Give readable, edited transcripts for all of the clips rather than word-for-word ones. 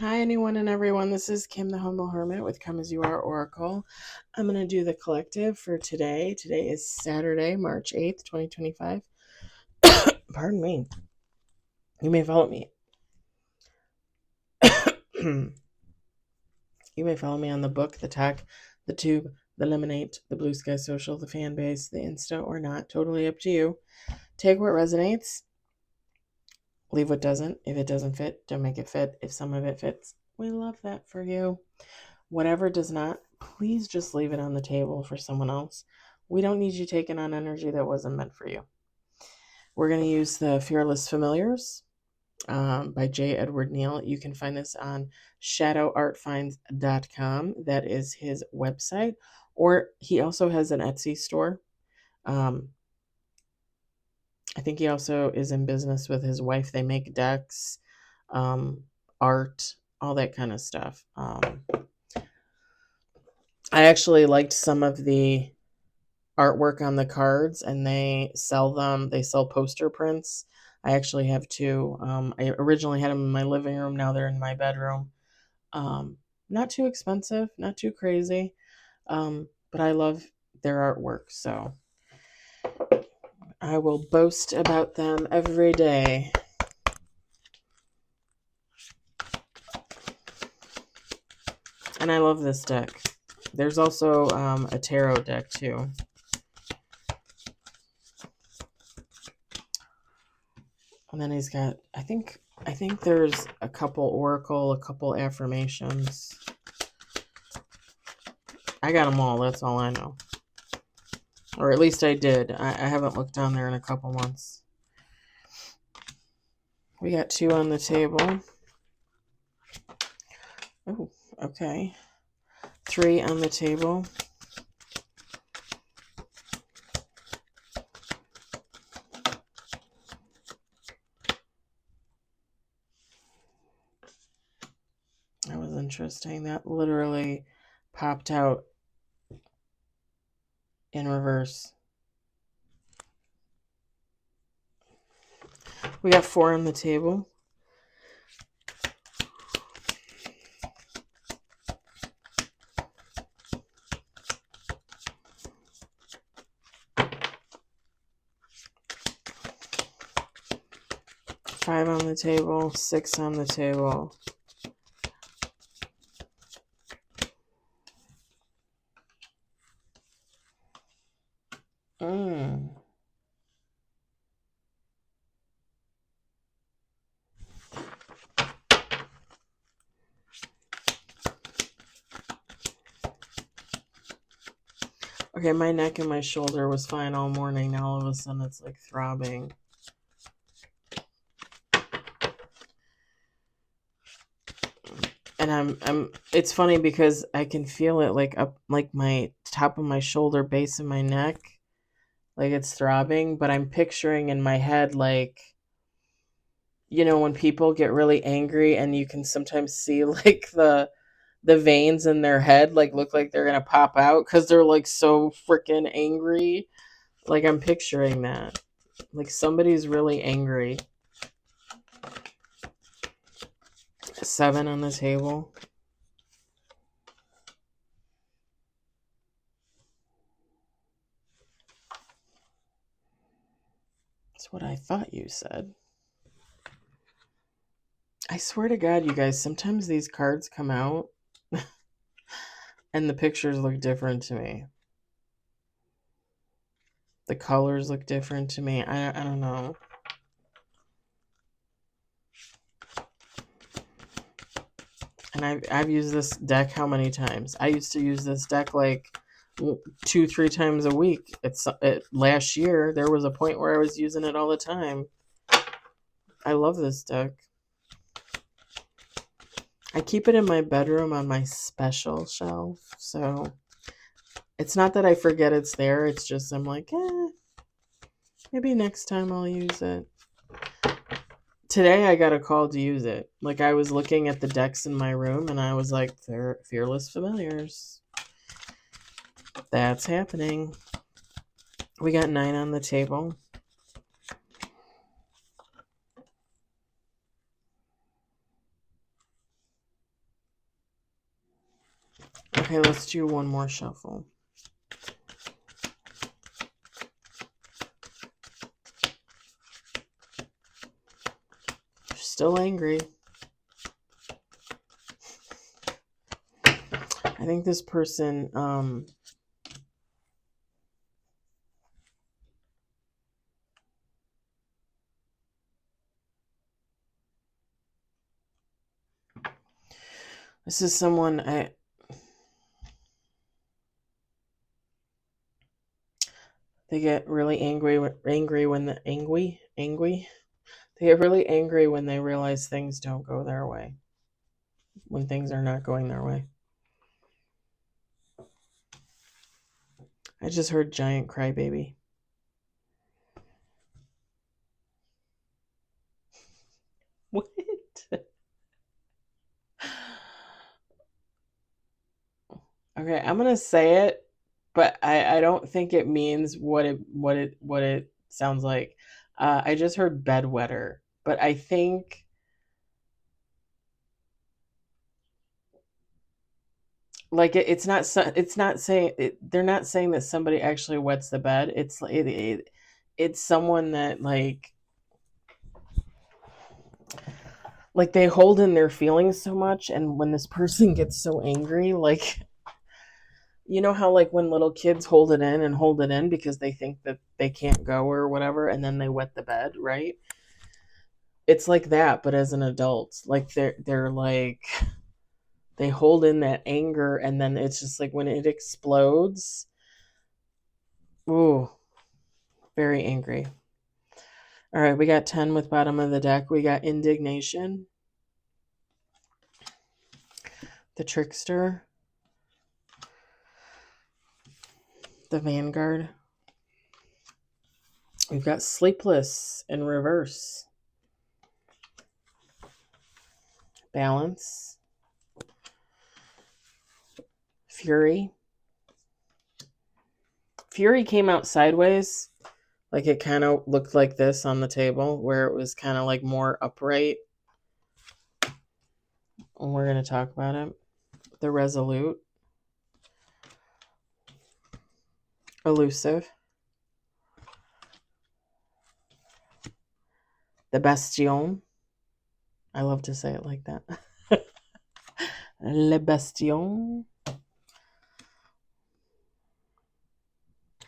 Hi, anyone and everyone. This is Kim, the Humble Hermit with Come As You Are Oracle. I'm going to do the collective for today. Today is Saturday, March 8th, 2025. Pardon me. You may follow me. You may follow me on the book, the tech, the tube, the lemonade, the blue sky social, the fan base, the Insta, or not. Totally up to you. Take what resonates. Leave what doesn't. If it doesn't fit, don't make it fit. If some of it fits, we love that for you. Whatever does not, please just leave it on the table for someone else. We don't need you taking on energy that wasn't meant for you. We're going to use the Fearless Familiars by J. Edward Neal. You can find this on shadowartfinds.com. That is his website. Or he also has an Etsy store. I think he also is in business with his wife. They make decks, art, all that kind of stuff. I actually liked some of the artwork on the cards, and they sell them. They sell poster prints. I actually have two. I originally had them in my living room. Now they're in my bedroom. Not too expensive, not too crazy, but I love their artwork. So I will boast about them every day. And I love this deck. There's also a tarot deck too. And then he's got, I think there's a couple oracle, a couple affirmations. I got them all. That's all I know. Or at least I did. I haven't looked down there in a couple months. We got 2 on the table. Oh, okay. 3 on the table. That was interesting. That literally popped out in reverse. We got 4 on the table. Five on the table, 6 on the table. Okay, my neck and my shoulder was fine all morning. Now all of a sudden it's like throbbing. And it's funny because I can feel it like up like my top of my shoulder, base of my neck, like it's throbbing, but I'm picturing in my head like, you know, when people get really angry and you can sometimes see like the veins in their head like look like they're gonna pop out because they're like so freaking angry. Like I'm picturing that. Like somebody's really angry. 7 on the table. That's what I thought you said. I swear to God, you guys, sometimes these cards come out and the pictures look different to me. The colors look different to me. I don't know. And I've used this deck how many times? I used to use this deck like 2-3 times a week. Last year there was a point where I was using it all the time. I love this deck. I keep it in my bedroom on my special shelf, so it's not that I forget it's there. It's just I'm like, maybe next time I'll use it. Today I got a call to use it. Like I was looking at the decks in my room and I was like, they're Fearless Familiars. That's happening. We got 9 on the table. Okay, let's do one more shuffle. Still angry. I think this person, this is someone they get really angry when they get really angry when they realize things don't go their way. When things are not going their way. I just heard giant crybaby. What? Okay, I'm gonna say it, but I don't think it means what it sounds like. I just heard bedwetter, but I think like it's not saying they're not saying that somebody actually wets the bed. It's someone that like they hold in their feelings so much, and when this person gets so angry, like you know how like when little kids hold it in because they think that they can't go or whatever, and then they wet the bed, right? It's like that, but as an adult. Like they're like they hold in that anger, and then it's just like when it explodes. Ooh, very angry. All right, we got 10 with bottom of the deck. We got indignation, the trickster, the vanguard. We've got sleepless in reverse, balance, fury. Fury came out sideways. Like it kind of looked like this on the table where it was kind of like more upright. And we're going to talk about it. The resolute, elusive, the bastion. I love to say it like that. Le bastion.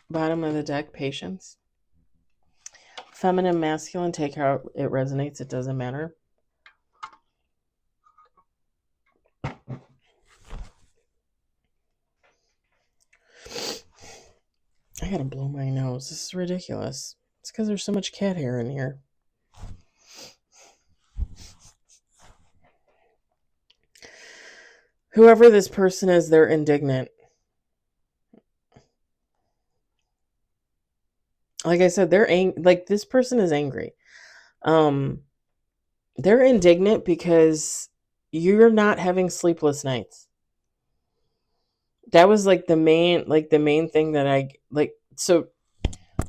Bottom of the deck, patience. Feminine, masculine, take how it resonates. It doesn't matter. I gotta blow my nose. This is ridiculous. It's because there's so much cat hair in here. Whoever this person is, they're indignant. Like I said, like this person is angry. They're indignant because you're not having sleepless nights. That was like the main thing that I like. So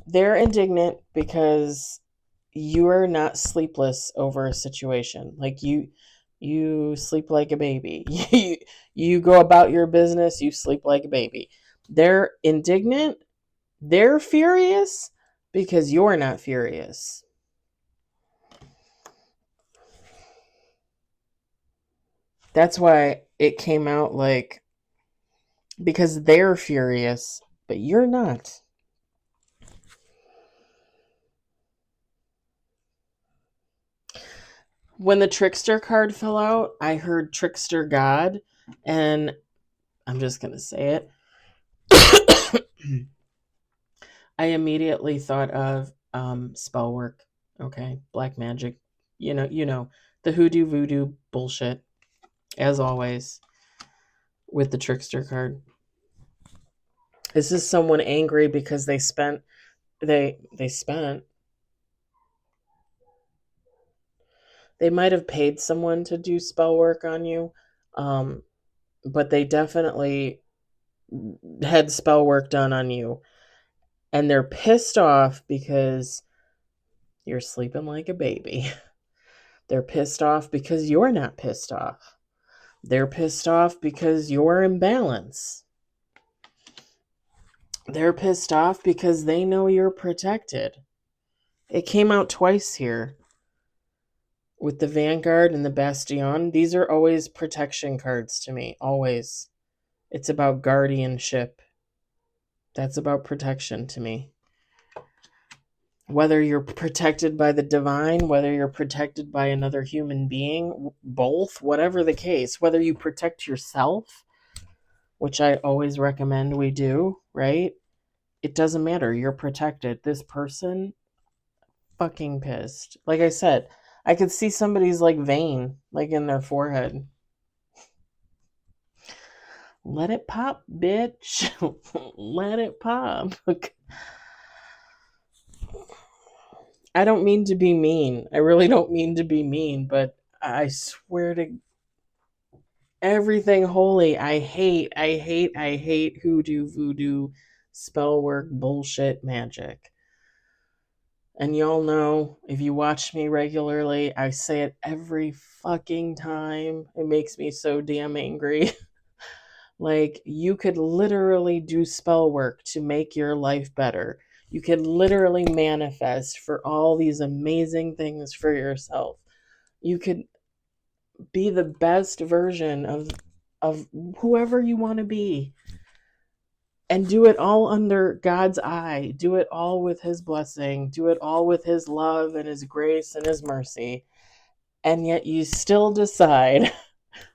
they're indignant because you are not sleepless over a situation. Like you sleep like a baby. You go about your business, you sleep like a baby. They're indignant, they're furious because you're not furious. That's why it came out like because they're furious, but you're not. When the trickster card fell out, I heard trickster god, and I'm just going to say it. I immediately thought of spell work. Okay, black magic. You know, the hoodoo voodoo bullshit, as always, with the trickster card. This is someone angry because they spent they might have paid someone to do spell work on you, but they definitely had spell work done on you, and they're pissed off because you're sleeping like a baby. They're pissed off because you're not pissed off. They're pissed off because you're in balance. They're pissed off because they know you're protected. It came out twice here with the Vanguard and the Bastion. These are always protection cards to me, always. It's about guardianship. That's about protection to me. Whether you're protected by the divine, whether you're protected by another human being, both, whatever the case, whether you protect yourself, which I always recommend we do, right? It doesn't matter. You're protected. This person, fucking pissed. Like I said, I could see somebody's like vein, like in their forehead. Let it pop, bitch. Let it pop. I don't mean to be mean. I really don't mean to be mean, but I swear to everything holy, I hate hoodoo, voodoo, spell work, bullshit, magic. And y'all know, if you watch me regularly, I say it every fucking time. It makes me so damn angry. Like, you could literally do spell work to make your life better. You could literally manifest for all these amazing things for yourself. You could be the best version of whoever you want to be. And do it all under God's eye. Do it all with his blessing. Do it all with his love and his grace and his mercy. And yet you still decide,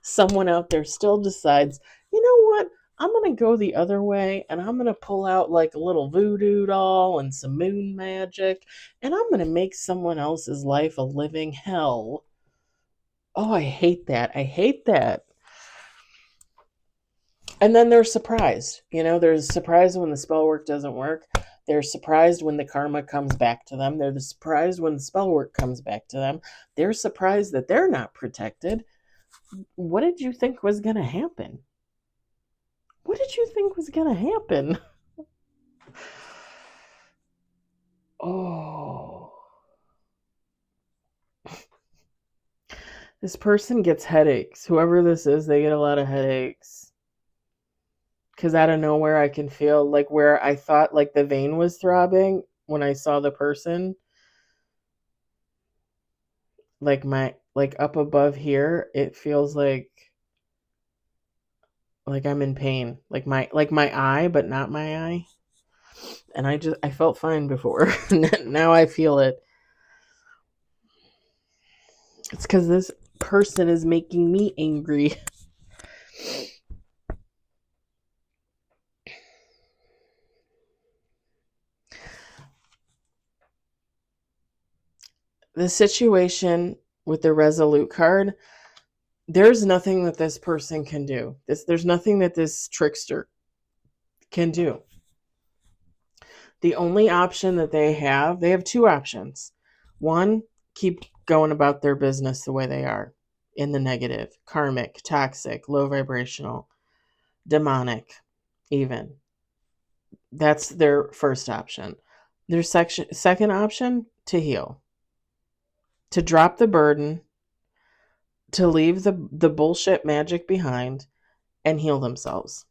someone out there still decides, you know what? I'm going to go the other way and I'm going to pull out like a little voodoo doll and some moon magic and I'm going to make someone else's life a living hell. Oh, I hate that. I hate that. And then they're surprised. They're surprised when the spell work doesn't work. They're surprised when the karma comes back to them. They're surprised when the spell work comes back to them. They're surprised that they're not protected. What did you think was going to happen? What did you think was going to happen? Oh. This person gets headaches. Whoever this is, they get a lot of headaches. Because out of nowhere, I can feel like where I thought like the vein was throbbing when I saw the person. Like up above here, it feels like I'm in pain. Like my eye, but not my eye. And I felt fine before. Now I feel it. It's because this person is making me angry. The situation with the Resolute card, there's nothing that this person can do. There's nothing that this trickster can do. The only option that they have two options. One, keep going about their business the way they are, in the negative, karmic, toxic, low vibrational, demonic, even. That's their first option. Their second option, to heal, to drop the burden, to leave the bullshit magic behind and heal themselves.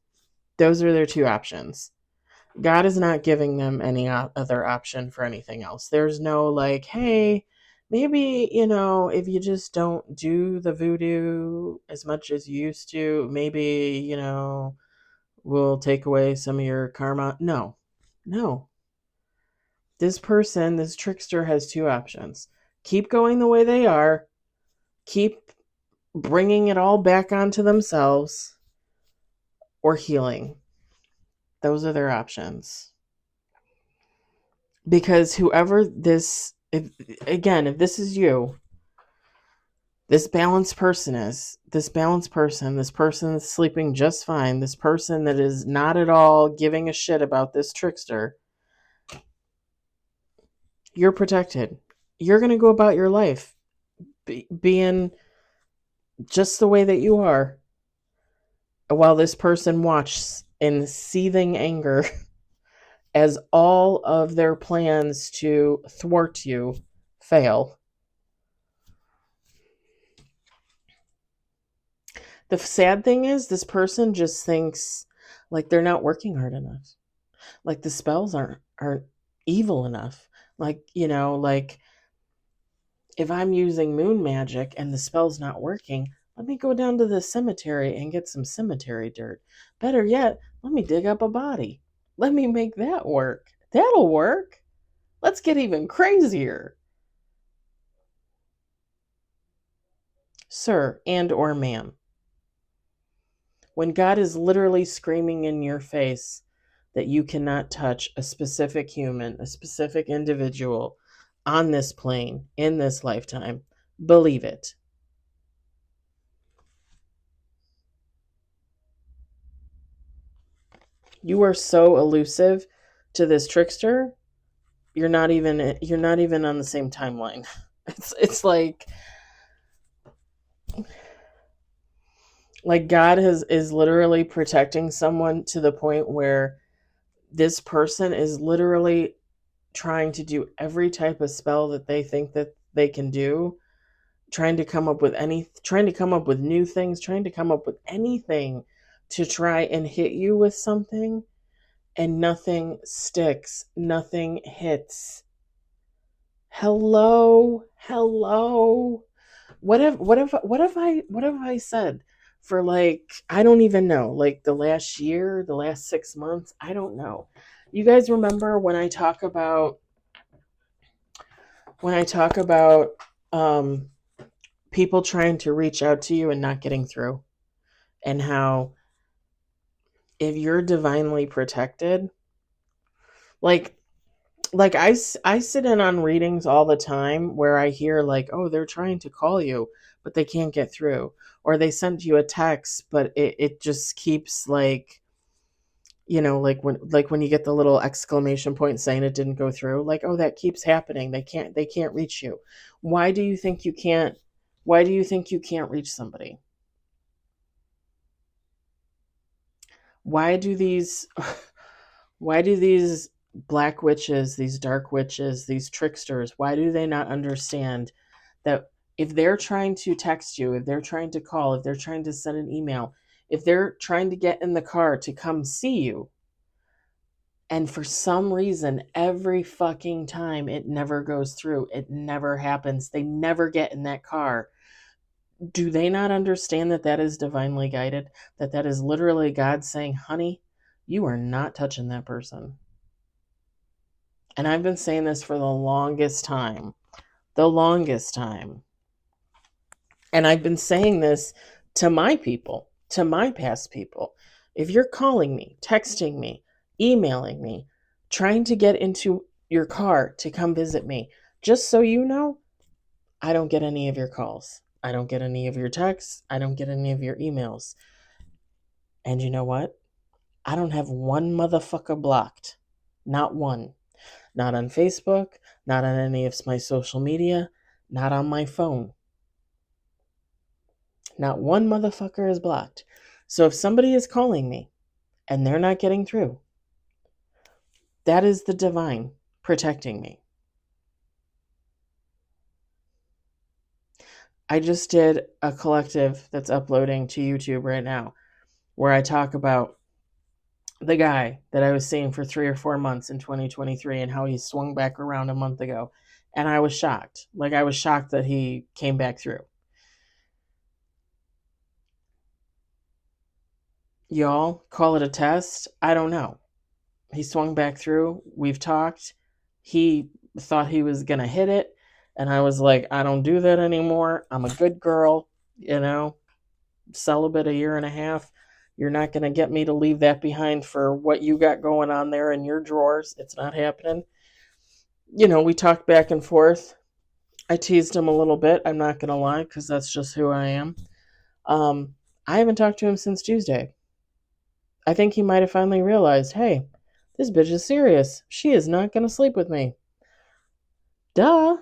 Those are their two options. God is not giving them any other option for anything else. There's no like, hey, maybe, if you just don't do the voodoo as much as you used to, maybe, we'll take away some of your karma. No. This person, this trickster, has two options. Keep going the way they are. Keep bringing it all back onto themselves, or healing. Those are their options. Because whoever this, if this is you, this balanced person this person that's sleeping just fine, this person that is not at all giving a shit about this trickster, you're protected. You're going to go about your life being just the way that you are, while this person watches in seething anger as all of their plans to thwart you fail. The sad thing is, this person just thinks like they're not working hard enough. Like the spells aren't evil enough. Like, like if I'm using moon magic and the spell's not working, let me go down to the cemetery and get some cemetery dirt. Better yet, let me dig up a body. Let me make that work. That'll work. Let's get even crazier. Sir and or ma'am, when God is literally screaming in your face that you cannot touch a specific human, a specific individual on this plane in this lifetime, believe it. You are so elusive to this trickster. You're not even on the same timeline. It's like God is literally protecting someone to the point where this person is literally trying to do every type of spell that they think that they can do, trying to come up with new things, trying to come up with anything to try and hit you with something, and nothing sticks, nothing hits. Hello. What have I said for, like, I don't even know, like the last year, the last 6 months, I don't know. You guys remember when I talk about people trying to reach out to you and not getting through, and how if you're divinely protected, like I sit in on readings all the time where I hear, like, oh, they're trying to call you but they can't get through, or they sent you a text but it just keeps, like, like when you get the little exclamation point saying it didn't go through, like, oh, that keeps happening, they can't reach you. Why do you think you can't reach somebody? Why do these why do these black witches, these dark witches, these tricksters, why do they not understand that if they're trying to text you, if they're trying to call, if they're trying to send an email, if they're trying to get in the car to come see you, and for some reason, every fucking time it never goes through, it never happens, they never get in that car, do they not understand that that is divinely guided? That is literally God saying, honey, you are not touching that person. And I've been saying this for the longest time. The longest time. And I've been saying this to my people, to my past people. If you're calling me, texting me, emailing me, trying to get into your car to come visit me, just so you know, I don't get any of your calls. I don't get any of your texts. I don't get any of your emails. And you know what? I don't have one motherfucker blocked. Not one. Not on Facebook, not on any of my social media, not on my phone. Not one motherfucker is blocked. So if somebody is calling me and they're not getting through, that is the divine protecting me. I just did a collective that's uploading to YouTube right now where I talk about the guy that I was seeing for 3 or 4 months in 2023 and how he swung back around a month ago. And I was shocked. Like, I was shocked that he came back through. Y'all call it a test? I don't know. He swung back through. We've talked. He thought he was going to hit it. And I was like, I don't do that anymore. I'm a good girl, celibate a year and a half. You're not going to get me to leave that behind for what you got going on there in your drawers. It's not happening. We talked back and forth. I teased him a little bit. I'm not going to lie, because that's just who I am. I haven't talked to him since Tuesday. I think he might have finally realized, hey, this bitch is serious. She is not going to sleep with me. Duh.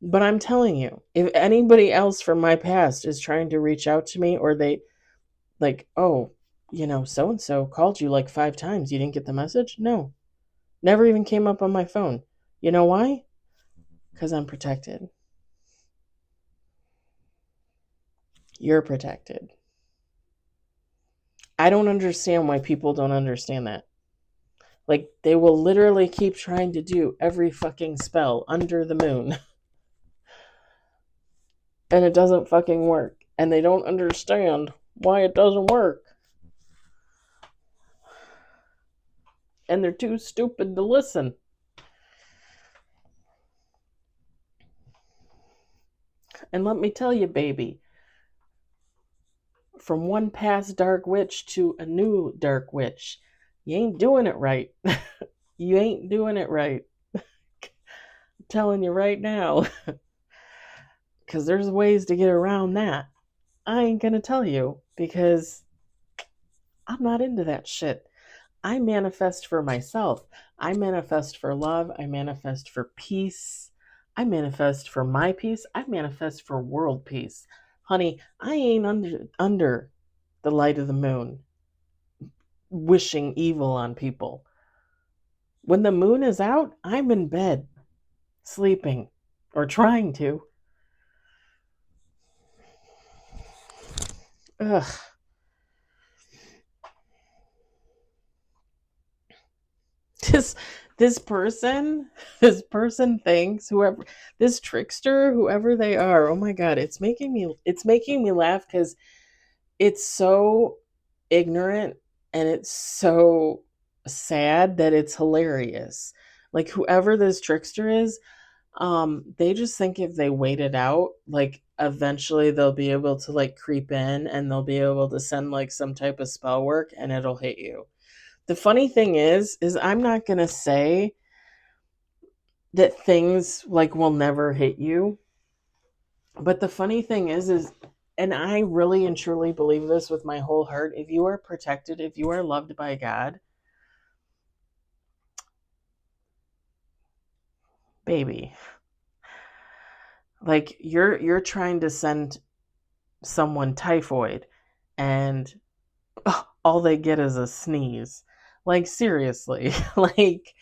But I'm telling you, if anybody else from my past is trying to reach out to me, or they, like, oh, so and so called you like 5 times. You didn't get the message? No. Never even came up on my phone. You know why? Because I'm protected. You're protected. I don't understand why people don't understand that. Like, they will literally keep trying to do every fucking spell under the moon. And it doesn't fucking work. And they don't understand why it doesn't work. And they're too stupid to listen. And let me tell you, baby, from one past dark witch to a new dark witch, you ain't doing it right. You ain't doing it right. I'm telling you right now. Because there's ways to get around that. I ain't gonna tell you because I'm not into that shit. I manifest for myself. I manifest for love. I manifest for peace. I manifest for my peace. I manifest for world peace. Honey, I ain't under the light of the moon wishing evil on people. When the moon is out, I'm in bed, sleeping, or trying to. Ugh. This person thinks, whoever, this trickster, whoever they are, oh my god, it's making me laugh because it's so ignorant and it's so sad that it's hilarious. Like, whoever this trickster is, they just think if they wait it out, like, eventually they'll be able to, like, creep in and they'll be able to send, like, some type of spell work and it'll hit you. The funny thing is I'm not going to say that things, like, will never hit you. But the funny thing is, and I really and truly believe this with my whole heart, if you are protected, if you are loved by God, baby, like, you're trying to send someone typhoid and all they get is a sneeze. Like, seriously. Like,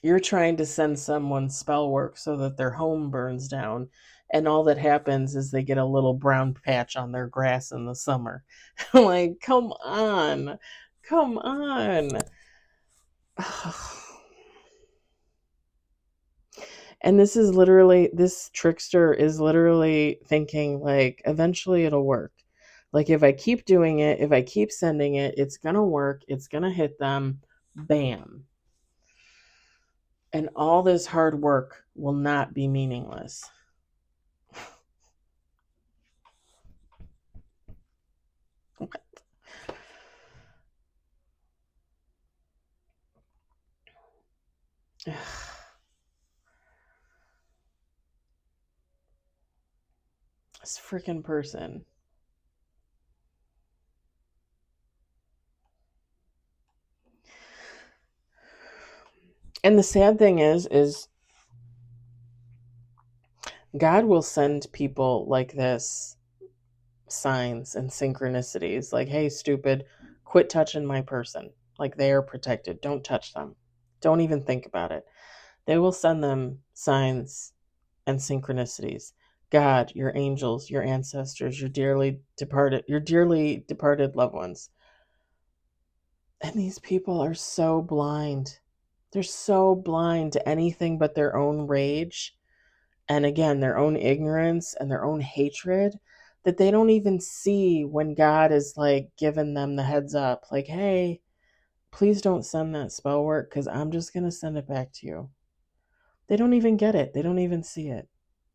you're trying to send someone spell work so that their home burns down, and all that happens is they get a little brown patch on their grass in the summer. Like, come on. Come on. And this trickster is literally thinking, like, eventually it'll work. Like, if I keep doing it, if I keep sending it, it's gonna work, it's gonna hit them, bam. And all this hard work will not be meaningless. This freaking person. And the sad thing is God will send people like this signs and synchronicities. Like, hey, stupid, quit touching my person. Like, they are protected. Don't touch them. Don't even think about it. They will send them signs and synchronicities. God, your angels, your ancestors, your dearly departed loved ones. And these people are so blind. They're so blind to anything but their own rage, and again, their own ignorance and their own hatred, that they don't even see when God is, like, giving them the heads up, like, hey, please don't send that spell work because I'm just going to send it back to you. They don't even get it. They don't even see it.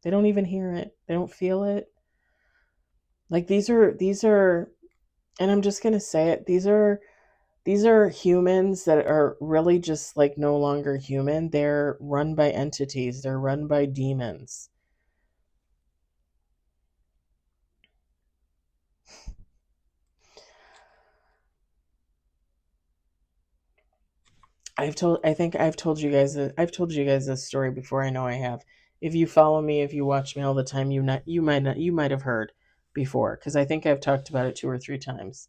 They don't even hear it. They don't feel it. Like, these are, and I'm just going to say it, these are humans that are really just, like, no longer human. They're run by entities. They're run by demons. I think I've told you guys this story before. I know I have. If you follow me, if you watch me all the time, you might have heard before, because I think I've talked about it 2 or 3 times.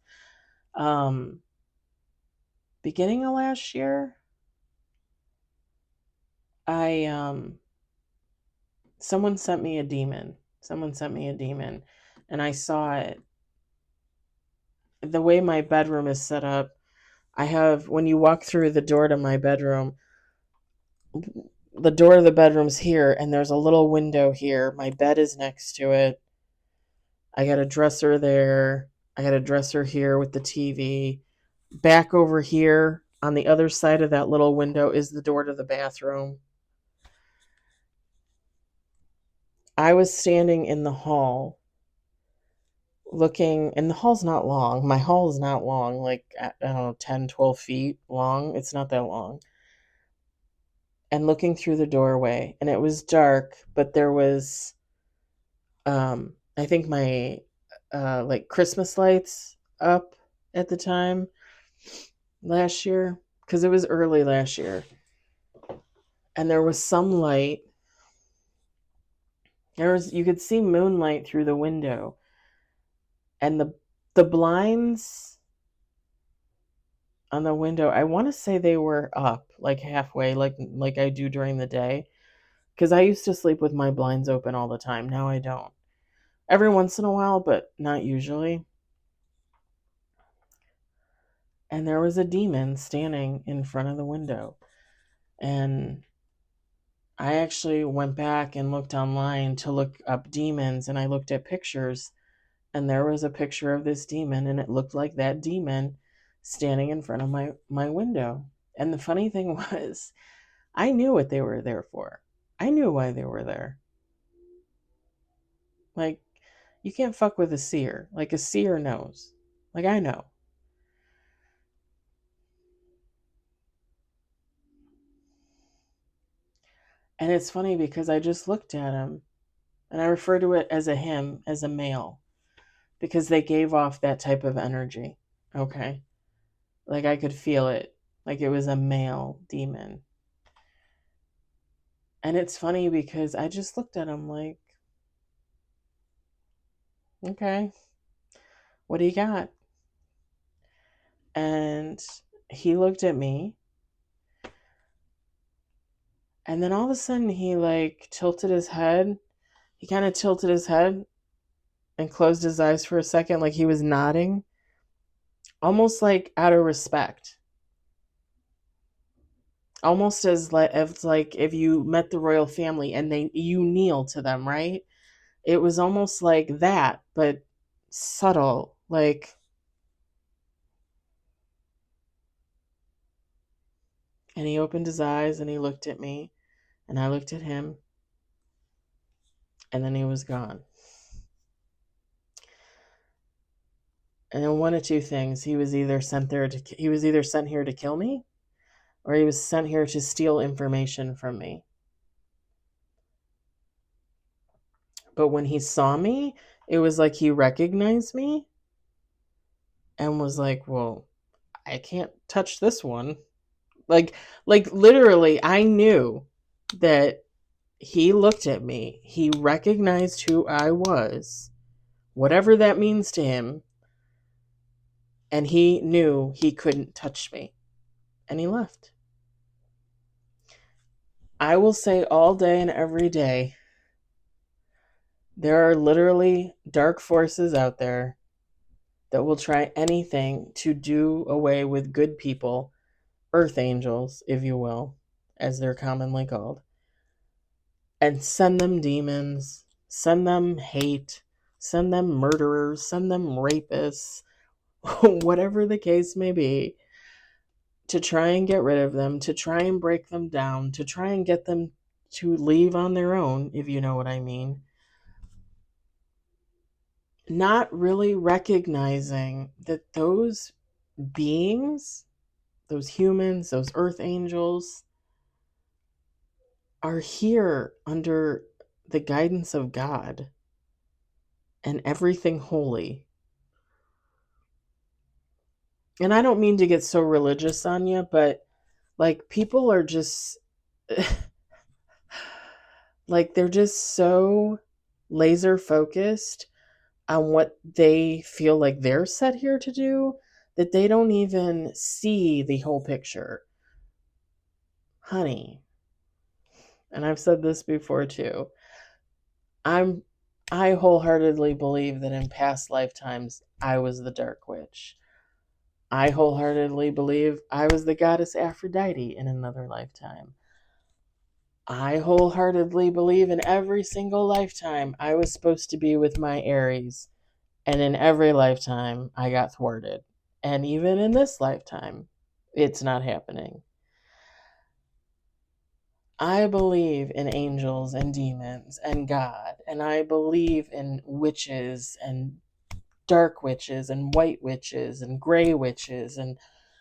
Um, Beginning of last year, Someone sent me a demon. And I saw it. The way my bedroom is set up, when you walk through the door to my bedroom, the door of the bedroom's here, and there's a little window here. My bed is next to it. I got a dresser there. I got a dresser here with the TV. Back over here on the other side of that little window is the door to the bathroom. I was standing in the hall looking, and the hall's not long. My hall is not long, like, I don't know, 10, 12 feet long. It's not that long. And looking through the doorway, and it was dark, but there was, I think my, like, Christmas lights up at the time last year, because it was early last year. And there was some light. You could see moonlight through the window. And the blinds on the window, I want to say they were up, like halfway, like I do during the day. Because I used to sleep with my blinds open all the time. Now I don't. Every once in a while, but not usually. And there was a demon standing in front of the window. And I actually went back and looked online to look up demons, and I looked at pictures, and there was a picture of this demon, and it looked like that demon standing in front of my window. And the funny thing was, I knew what they were there for. I knew why they were there. Like, you can't fuck with a seer. Like, a seer knows. Like, I know. And it's funny because I just looked at him, and I refer to it as a him, as a male, because they gave off that type of energy. Okay? Like, I could feel it. Like, it was a male demon. And it's funny because I just looked at him like, okay, what do you got? And he looked at me, and then all of a sudden he like tilted his head. He kind of tilted his head and closed his eyes for a second, like he was nodding, almost like out of respect. Almost as like if you met the royal family and you kneel to them, right? It was almost like that, but subtle, like. And he opened his eyes and he looked at me, and I looked at him, and then he was gone. And then one of two things: he was either sent here to kill me, or he was sent here to steal information from me. But when he saw me, it was like he recognized me and was like, "Well, I can't touch this one." Like literally, I knew that he looked at me. He recognized who I was, whatever that means to him. And he knew he couldn't touch me. And he left. I will say all day and every day, there are literally dark forces out there that will try anything to do away with good people, earth angels, if you will, as they're commonly called, and send them demons, send them hate, send them murderers, send them rapists, whatever the case may be, to try and get rid of them, to try and break them down, to try and get them to leave on their own, if you know what I mean. Not really recognizing that those beings, those humans, those earth angels, are here under the guidance of God and everything holy. And I don't mean to get so religious on you, but like people are just like they're just so laser focused on what they feel like they're set here to do that they don't even see the whole picture. Honey, and I've said this before too, I wholeheartedly believe that in past lifetimes I was the Dark Witch. I wholeheartedly believe I was the goddess Aphrodite in another lifetime. I wholeheartedly believe in every single lifetime I was supposed to be with my Aries, and in every lifetime I got thwarted. And even in this lifetime, it's not happening. I believe in angels and demons and God, and I believe in witches and dark witches and white witches and gray witches, and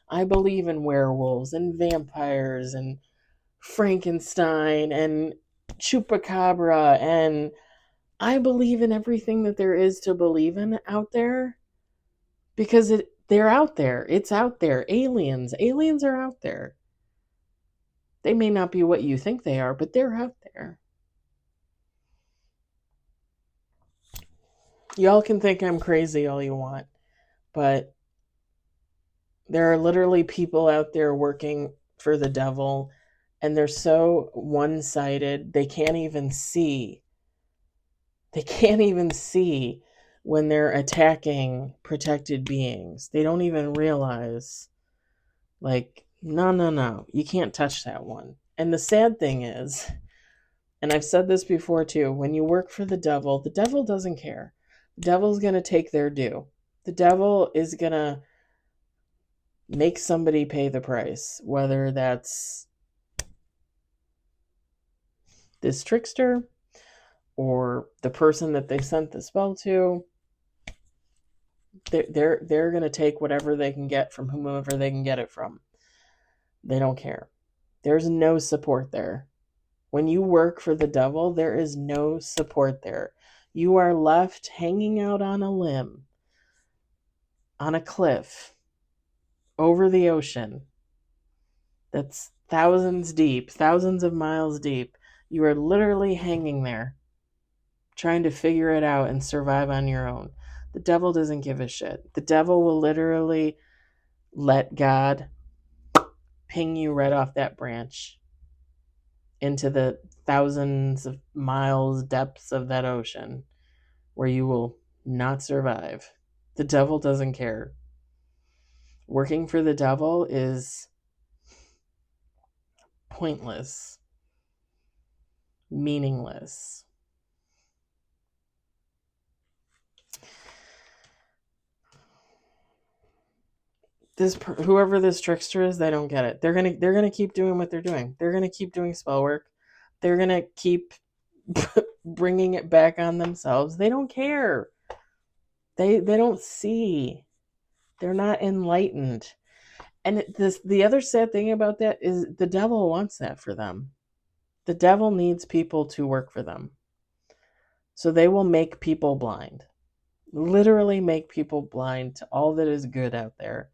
I believe in werewolves and vampires and Frankenstein and chupacabra, and I believe in everything that there is to believe in out there, because they're out there. It's out there. Aliens are out there. They may not be what you think they are, but they're out there. Y'all can think I'm crazy all you want, but there are literally people out there working for the devil, and they're so one-sided, they can't even see. They can't even see when they're attacking protected beings. They don't even realize, like, no, you can't touch that one. And the sad thing is, and I've said this before too, when you work for the devil doesn't care. The devil's going to take their due. The devil is going to make somebody pay the price, whether that's this trickster or the person that they sent the spell to. They're going to take whatever they can get from whomever they can get it from. They don't care. There's no support there. When you work for the devil, there is no support there. You are left hanging out on a limb, on a cliff, over the ocean that's thousands deep, thousands of miles deep. You are literally hanging there, trying to figure it out and survive on your own. The devil doesn't give a shit. The devil will literally let God ping you right off that branch into the thousands of miles depths of that ocean where you will not survive. The devil doesn't care. Working for the devil is pointless, meaningless. Whoever this trickster is, they don't get it. They're gonna keep doing what they're doing. They're gonna keep doing spell work. They're gonna keep bringing it back on themselves. They don't care. They don't see. They're not enlightened. And the other sad thing about that is the devil wants that for them. The devil needs people to work for them. So they will make people blind. Literally make people blind to all that is good out there.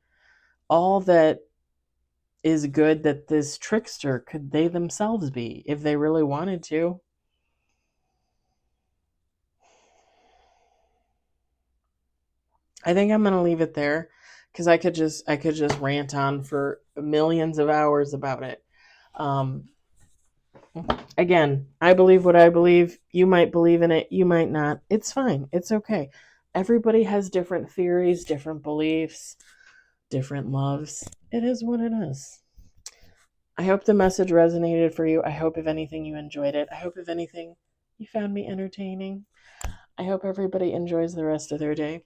All that is good that this trickster could they themselves be if they really wanted to. I think I'm going to leave it there because I could just rant on for millions of hours about it. Again, I believe what I believe. You might believe in it, you might not. It's fine. It's okay. Everybody has different theories, different beliefs, different loves. It is what it is. I hope the message resonated for you. I hope, if anything, you enjoyed it. I hope, if anything, you found me entertaining. I hope everybody enjoys the rest of their day,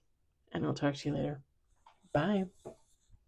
and I'll talk to you later. Bye.